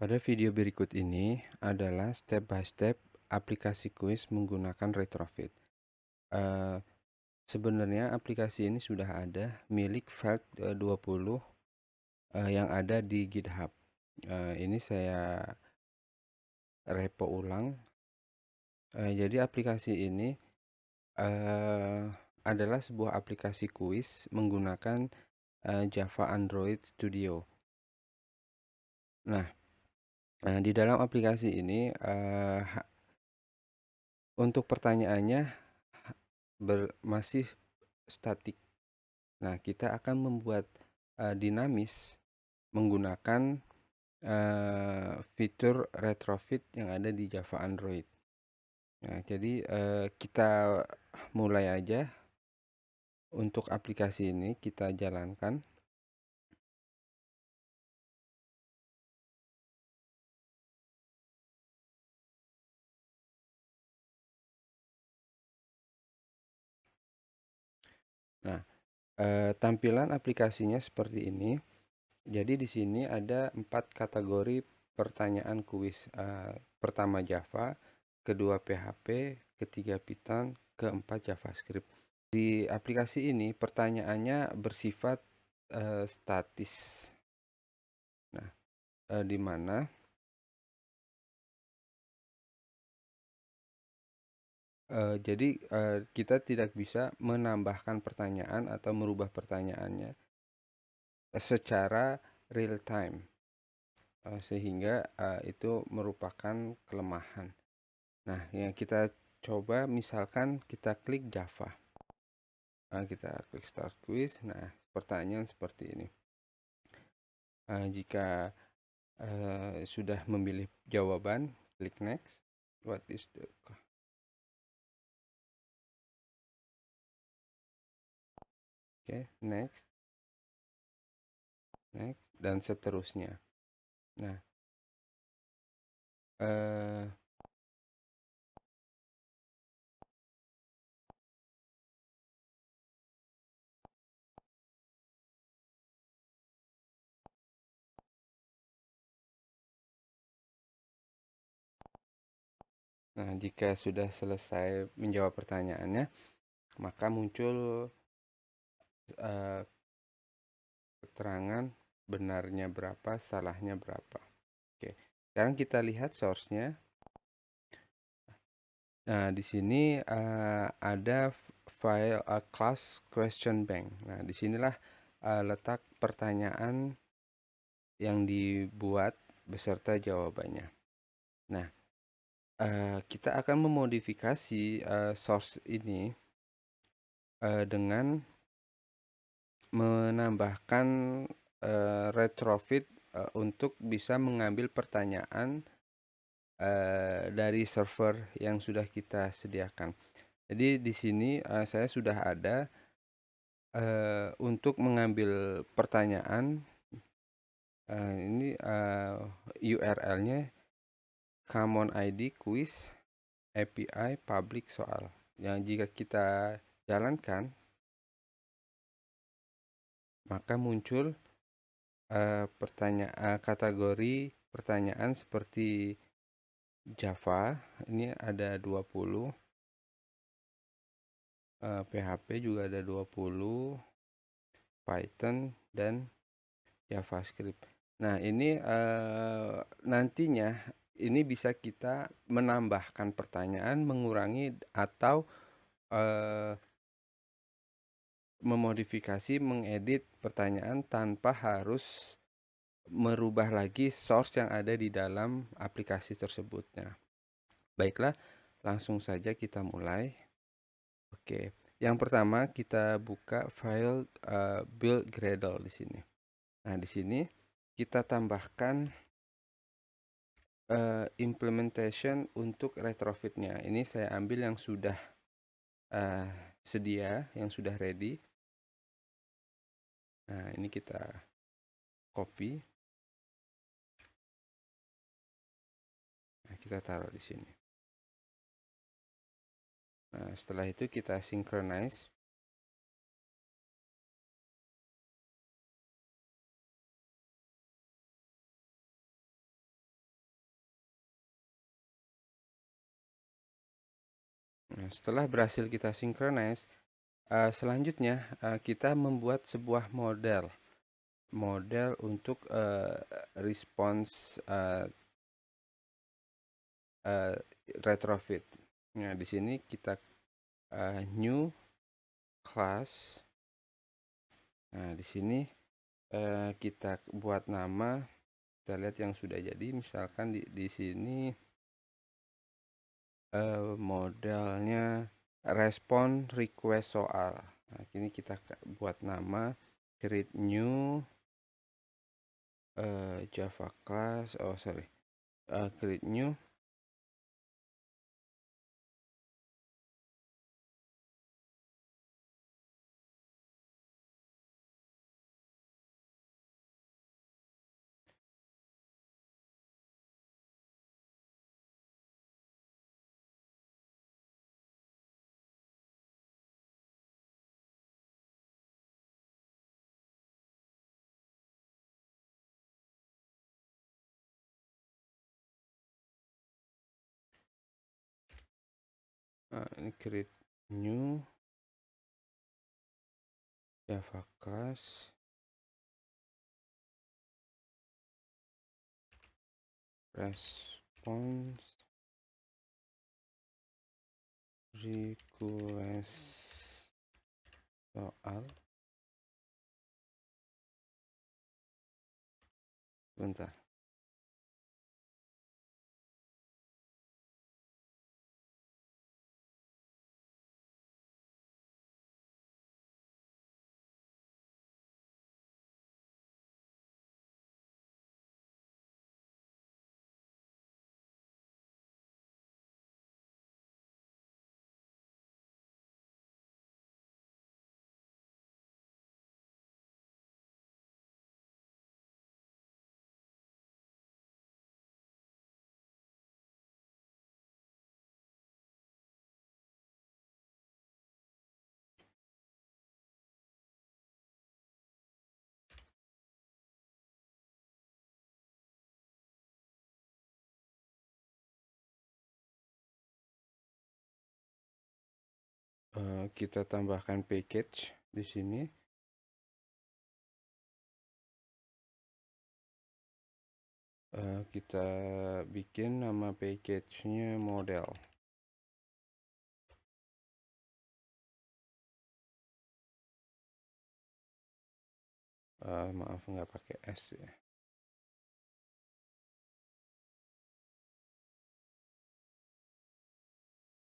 Pada video berikut ini adalah step by step aplikasi kuis menggunakan retrofit. Eh, Sebenarnya aplikasi ini sudah ada milik Felt 20 yang ada di GitHub. Ini saya repo ulang. Jadi aplikasi ini eh, adalah sebuah aplikasi kuis menggunakan Java Android Studio. Nah, di dalam aplikasi ini untuk pertanyaannya masih statik. Nah, kita akan membuat dinamis menggunakan fitur retrofit yang ada di Java Android. Nah, jadi kita mulai aja. Untuk aplikasi ini kita jalankan. Nah, tampilan aplikasinya seperti ini. Jadi di sini ada 4 kategori pertanyaan kuis. Pertama Java, kedua PHP, ketiga Python, keempat JavaScript. Di aplikasi ini pertanyaannya bersifat statis. Nah, di mana jadi kita tidak bisa menambahkan pertanyaan atau merubah pertanyaannya secara real time, sehingga itu merupakan kelemahan. Nah, yang kita coba misalkan kita klik Java. Kita klik start quiz. Nah, pertanyaan seperti ini. Jika sudah memilih jawaban, klik next. What is the next, next, dan seterusnya. Nah, jika sudah selesai menjawab pertanyaannya, maka muncul keterangan benarnya berapa, salahnya berapa. Oke, sekarang kita lihat source-nya. Nah, di sini ada file class question bank. Nah, disinilah letak pertanyaan yang dibuat beserta jawabannya. Nah, kita akan memodifikasi source ini dengan menambahkan retrofit untuk bisa mengambil pertanyaan dari server yang sudah kita sediakan. Jadi di sini saya sudah ada untuk mengambil pertanyaan. Ini URL-nya Common ID Quiz API Public Soal. Yang jika kita jalankan, maka muncul kategori pertanyaan seperti Java. Ini ada 20. PHP juga ada 20, Python dan JavaScript. Nah, ini nantinya ini bisa kita menambahkan pertanyaan, mengurangi atau memodifikasi, mengedit pertanyaan tanpa harus merubah lagi source yang ada di dalam aplikasi tersebut. Nah, baiklah, langsung saja kita mulai. Oke, yang pertama kita buka file build Gradle di sini. Nah, di sini kita tambahkan implementation untuk retrofitnya. Ini saya ambil yang sudah sedia, yang sudah ready. Nah, ini kita copy. Nah, kita taruh di sini. Nah, setelah itu kita synchronize. Nah, setelah berhasil kita synchronize, selanjutnya kita membuat sebuah model untuk response retrofit. Nah, di sini kita new class. Nah, di sini kita buat nama, kita lihat yang sudah jadi. Misalkan di sini modelnya respon request soal. Nah, ini kita buat nama create new Java class. Create new ini create new Java class response request soal. Bentar. Kita tambahkan package di sini. Kita bikin nama package-nya model. Maaf, nggak pakai S ya.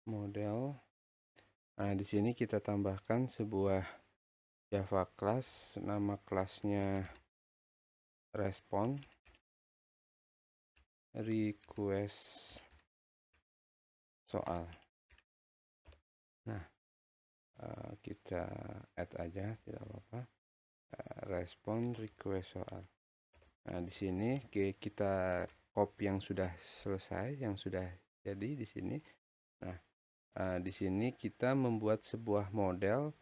Model. Nah, di sini kita tambahkan sebuah Java class, nama kelasnya respon request soal. Nah, kita add aja, tidak apa-apa. Respon request soal. Nah, di sini kita copy yang sudah selesai, yang sudah jadi di sini. Nah, di sini kita membuat sebuah model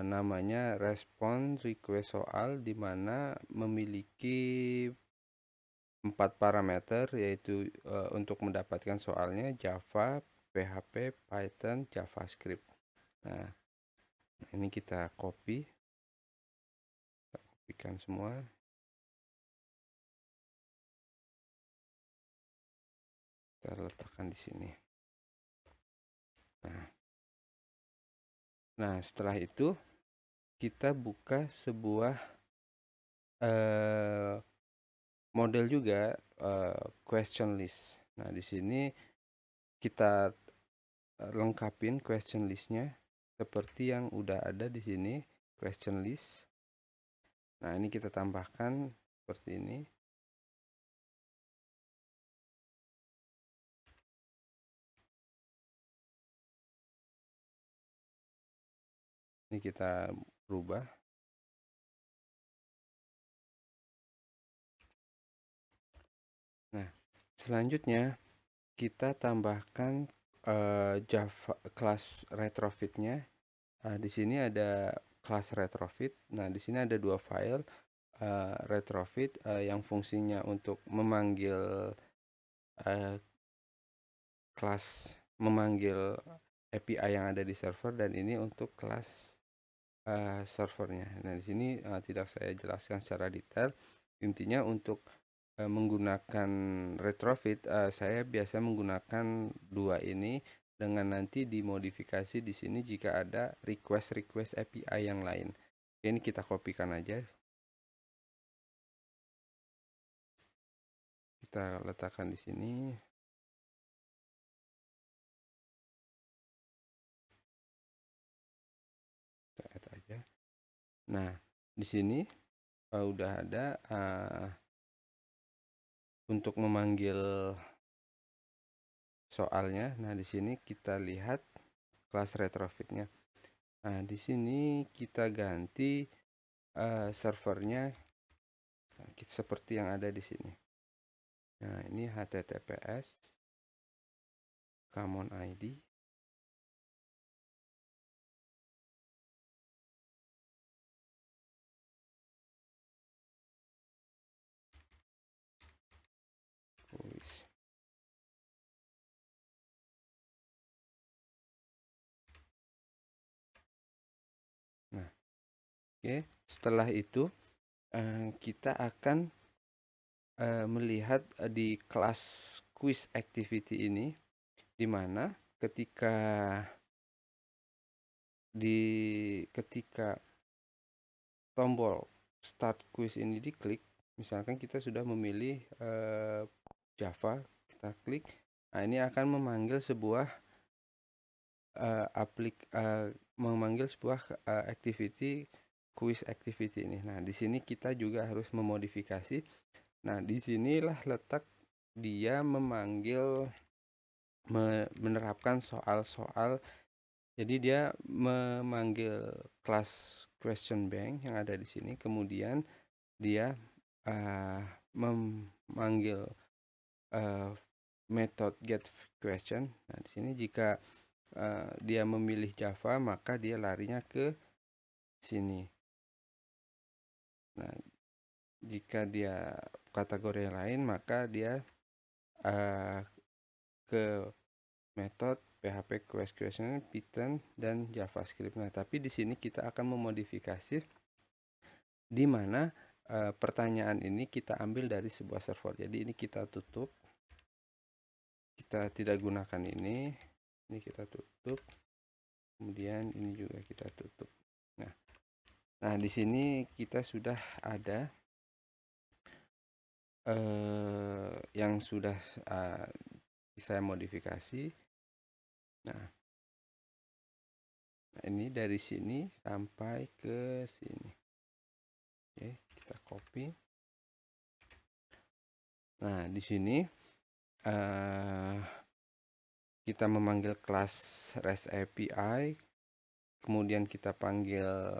namanya respon request soal, di mana memiliki 4 parameter, yaitu untuk mendapatkan soalnya Java, PHP, Python, JavaScript. Nah, ini kita kopikan semua. Kita letakkan di sini. Nah, setelah itu kita buka sebuah model juga, question list. Nah, di sini kita lengkapin question listnya seperti yang udah ada di sini, question list. Nah, ini kita tambahkan seperti ini. Ini kita rubah. Nah, selanjutnya kita tambahkan Java kelas retrofitnya. Di sini ada kelas retrofit. Nah, di sini ada 2 file retrofit yang fungsinya untuk memanggil kelas, memanggil API yang ada di server, dan ini untuk kelas servernya. Nah, di sini tidak saya jelaskan secara detail. Intinya untuk menggunakan retrofit, saya biasa menggunakan dua ini, dengan nanti dimodifikasi di sini jika ada request API yang lain. Ini kita kopikan aja, kita letakkan di sini. Kita add aja. Nah, di sini udah ada untuk memanggil soalnya. Nah, di sini kita lihat kelas retrofitnya. Nah, di sini kita ganti servernya seperti yang ada di sini. Nah, ini HTTPS common ID. Nah, oke. Setelah itu kita akan melihat di kelas quiz activity ini, di mana ketika tombol start quiz ini diklik, misalkan kita sudah memilih Java, kita klik. Nah, ini akan memanggil sebuah activity, quiz activity ini. Nah, di sini kita juga harus memodifikasi. Nah, disinilah letak dia menerapkan soal-soal. Jadi dia memanggil kelas question bank yang ada di sini, kemudian dia memanggil method get question. Nah, di sini jika dia memilih Java, maka dia larinya ke sini. Nah, jika dia kategori yang lain, maka dia ke metode PHP quest question, Python, dan JavaScript. Nah, tapi di sini kita akan memodifikasi, di mana pertanyaan ini kita ambil dari sebuah server. Jadi ini kita tutup, kita tidak gunakan ini kita tutup, kemudian ini juga kita tutup. Nah, di sini kita sudah ada yang sudah saya modifikasi. Nah, ini dari sini sampai ke sini. Oke, kita copy. Nah, di sini kita memanggil kelas REST API, kemudian kita panggil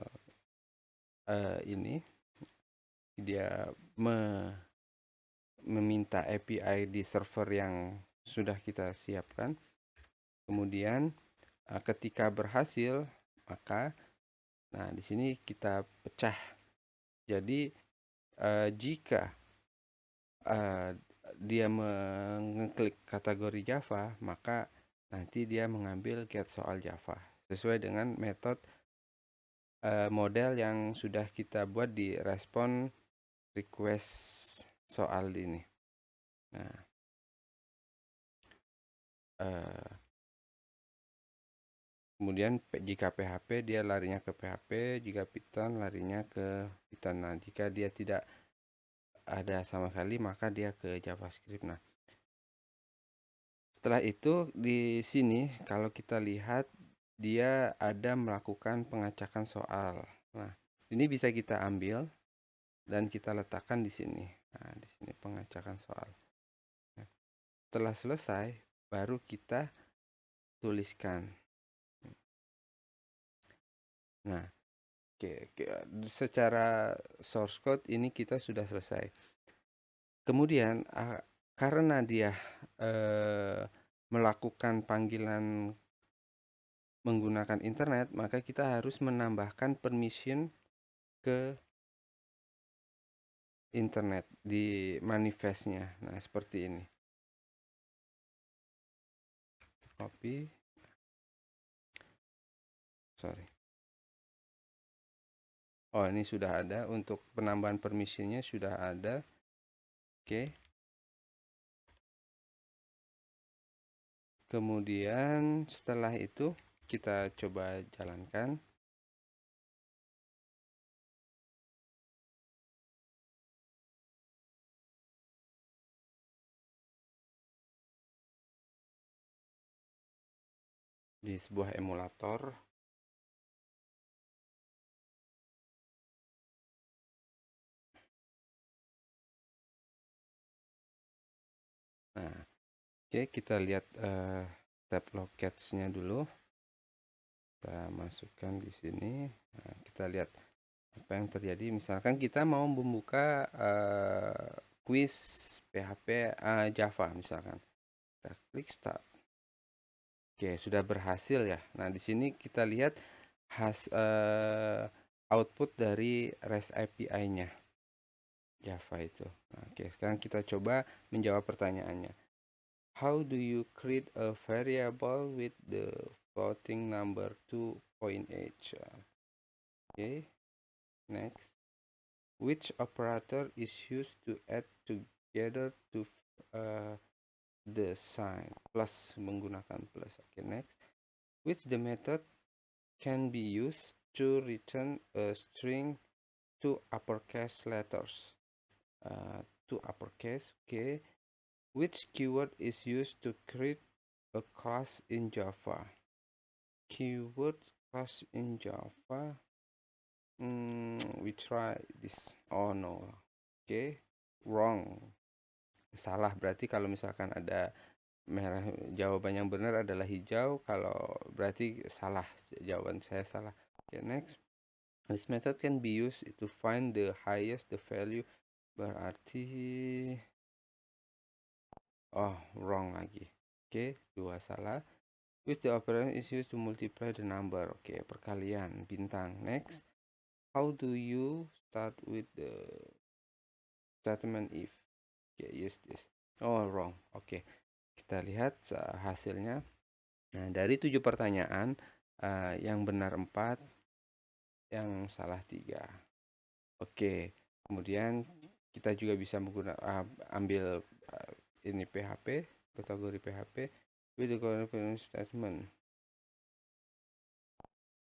ini, dia meminta API di server yang sudah kita siapkan. Kemudian ketika berhasil, maka di sini kita pecah. Jadi jika dia mengeklik kategori Java, maka nanti dia mengambil get soal Java sesuai dengan metode model yang sudah kita buat di respon request soal ini. Nah, kemudian jika PHP dia larinya ke PHP, jika Python larinya ke Python. Nah, jika dia tidak ada sama sekali, maka dia ke JavaScript. Nah, setelah itu di sini kalau kita lihat dia ada melakukan pengacakan soal. Nah, ini bisa kita ambil dan kita letakkan di sini. Nah, di sini pengacakan soal. Nah, setelah selesai, baru kita tuliskan. Nah, secara source code ini kita sudah selesai. Kemudian karena dia melakukan panggilan menggunakan internet, maka kita harus menambahkan permission ke internet di manifestnya. Nah, seperti ini. Copy. sorry. Oh, ini sudah ada untuk penambahan permissionnya sudah ada. Oke. Kemudian setelah itu kita coba jalankan. Di sebuah emulator. Nah, oke, kita lihat tab locats-nya dulu. Kita masukkan di sini. Nah, kita lihat apa yang terjadi. Misalkan kita mau membuka quiz PHP Java misalkan. Kita klik start. Oke, sudah berhasil ya. Nah, di sini kita lihat output dari REST API-nya Java itu. Nah, oke, sekarang kita coba menjawab pertanyaannya. How do you create a variable with the floating number 2.h? Okay, next. Which operator is used to add together to the sign? Plus, menggunakan plus. Okay, next. Which the method can be used to return a string to uppercase letters? To uppercase, okay. Which keyword is used to create a class in Java? Keyword class in Java. We try this. Oh no. Okay, wrong. Salah, berarti kalau misalkan ada merah, jawaban yang benar adalah hijau. Kalau berarti salah, jawaban saya salah. Okay, next. This method can be used to find the highest the value. Berarti wrong lagi. Oke, dua salah. Which the operation is used to multiply the number. Oke, perkalian bintang. Next. How do you start with the statement if? Okay, use this. Oh, wrong. Oke, kita lihat hasilnya. Nah, dari 7 pertanyaan, yang benar 4, yang salah 3. Oke, kemudian kita juga bisa menggunakan ambil ini PHP, kategori PHP with the corresponding statement.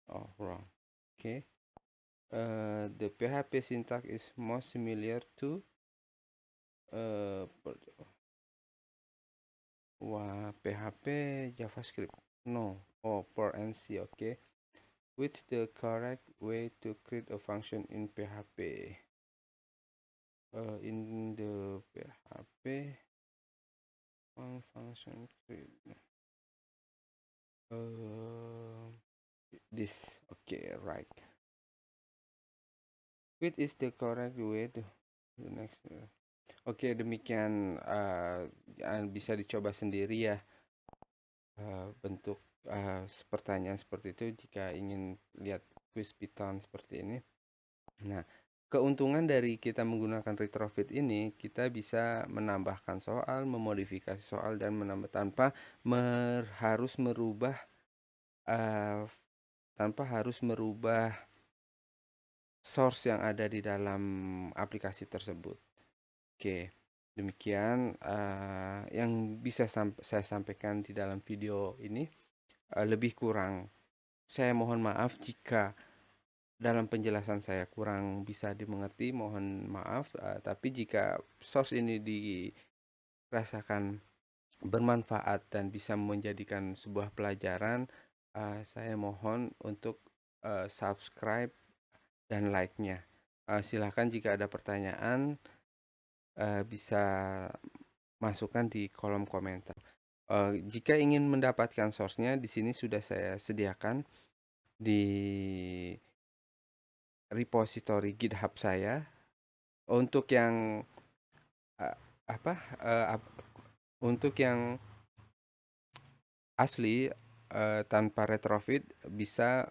Oh, wrong. Okay. The PHP syntax is most similar to PHP JavaScript. No. Oh, per NC. Okay. Which the correct way to create a function in PHP? In the PHP function create. This. Okay, right. Which is the correct way to the next. Oke, demikian bisa dicoba sendiri ya bentuk pertanyaan seperti itu jika ingin lihat quiz Python seperti ini. Nah, keuntungan dari kita menggunakan retrofit ini, kita bisa menambahkan soal, memodifikasi soal, dan menambah tanpa harus merubah source yang ada di dalam aplikasi tersebut. Oke, demikian yang bisa saya sampaikan di dalam video ini. Lebih kurang, saya mohon maaf jika dalam penjelasan saya kurang bisa dimengerti, mohon maaf. Tapi jika source ini dirasakan bermanfaat dan bisa menjadikan sebuah pelajaran, saya mohon untuk subscribe dan like-nya. Silahkan jika ada pertanyaan bisa masukkan di kolom komentar. Jika ingin mendapatkan source-nya, di sini sudah saya sediakan di repository GitHub saya. Untuk yang untuk yang asli tanpa retrofit bisa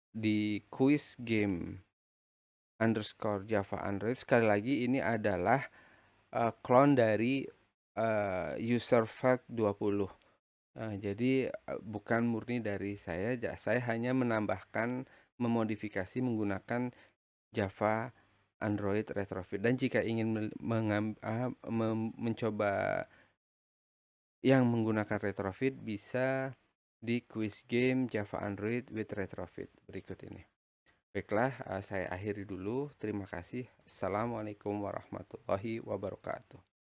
di quiz game _java android. Sekali lagi, ini adalah clone dari user fact 20. Jadi, bukan murni dari saya, saya hanya menambahkan, memodifikasi menggunakan Java Android retrofit, dan jika ingin mencoba yang menggunakan retrofit, bisa di quiz game Java Android with retrofit berikut ini. Baiklah, saya akhiri dulu. Terima kasih. Assalamualaikum warahmatullahi wabarakatuh.